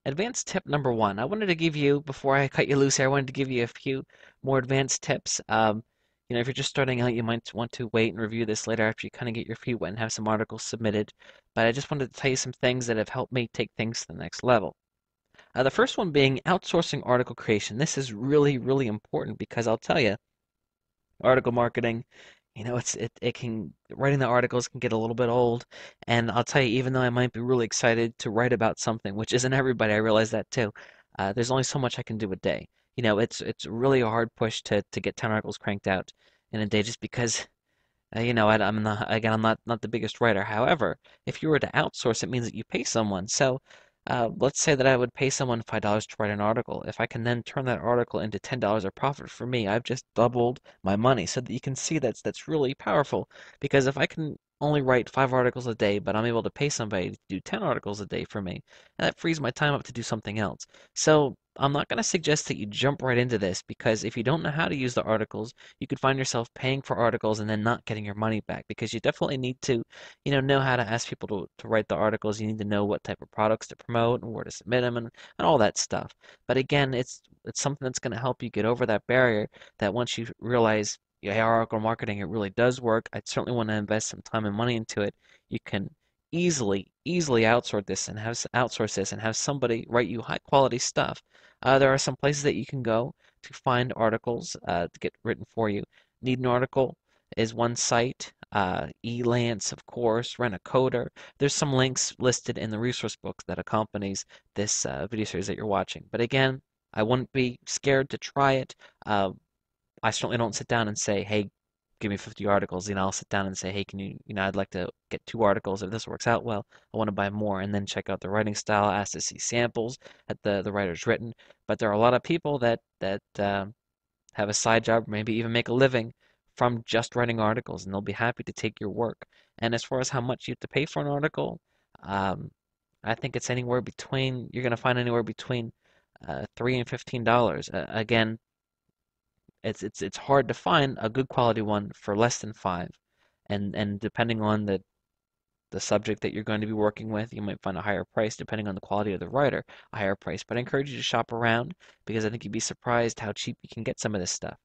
Advanced tip number one. I wanted to give you, before I cut you loose here, I wanted to give you a few more advanced tips. If you're just starting out, you might want to wait and review this later after you kind of get your feet wet and have some articles submitted. But I just wanted to tell you some things that have helped me take things to the next level. The first one being outsourcing article creation. This is really, really important because I'll tell you, article marketing, it can writing the articles can get a little bit old, and I'll tell you, even though I might be really excited to write about something, which isn't everybody, I realize that too. There's only so much I can do a day. It's really a hard push to get 10 articles cranked out in a day just because I'm not, again, I'm not the biggest writer. However, if you were to outsource, it means that you pay someone. So, let's say that I would pay someone $5 to write an article. If I can then turn that article into $10 of profit for me, I've just doubled my money. So that you can see that's really powerful. Because if I can only write 5 articles a day, but I'm able to pay somebody to do 10 articles a day for me, and that frees my time up to do something else. So I'm not going to suggest that you jump right into this because if you don't know how to use the articles, you could find yourself paying for articles and then not getting your money back because you definitely need to, know how to ask people to write the articles. You need to know what type of products to promote and where to submit them and all that stuff. But again, it's something that's going to help you get over that barrier that once you realize, yeah, hey, article marketing, it really does work. I certainly want to invest some time and money into it. You can easily outsource this and have somebody write you high quality stuff. There are some places that you can go to find articles to get written for you. Need an article is one site. Elance, of course, Rent a Coder. There's some links listed in the resource book that accompanies this video series that you're watching. But again, I wouldn't be scared to try it. Uh, I certainly don't sit down and say, hey, give me 50 articles. I'll sit down and say, hey, can you, I'd like to get 2 articles. If this works out well, I want to buy more, and then check out the writing style, ask to see samples that the writer's written. But there are a lot of people that have a side job, maybe even make a living from just writing articles, and they'll be happy to take your work. And as far as how much you have to pay for an article, um, I think it's you're going to find anywhere between $3 and $15. Again, it's hard to find a good quality one for less than 5. And depending on the subject that you're going to be working with, you might find a higher price. Depending on the quality of the writer, a higher price. But I encourage you to shop around because I think you'd be surprised how cheap you can get some of this stuff.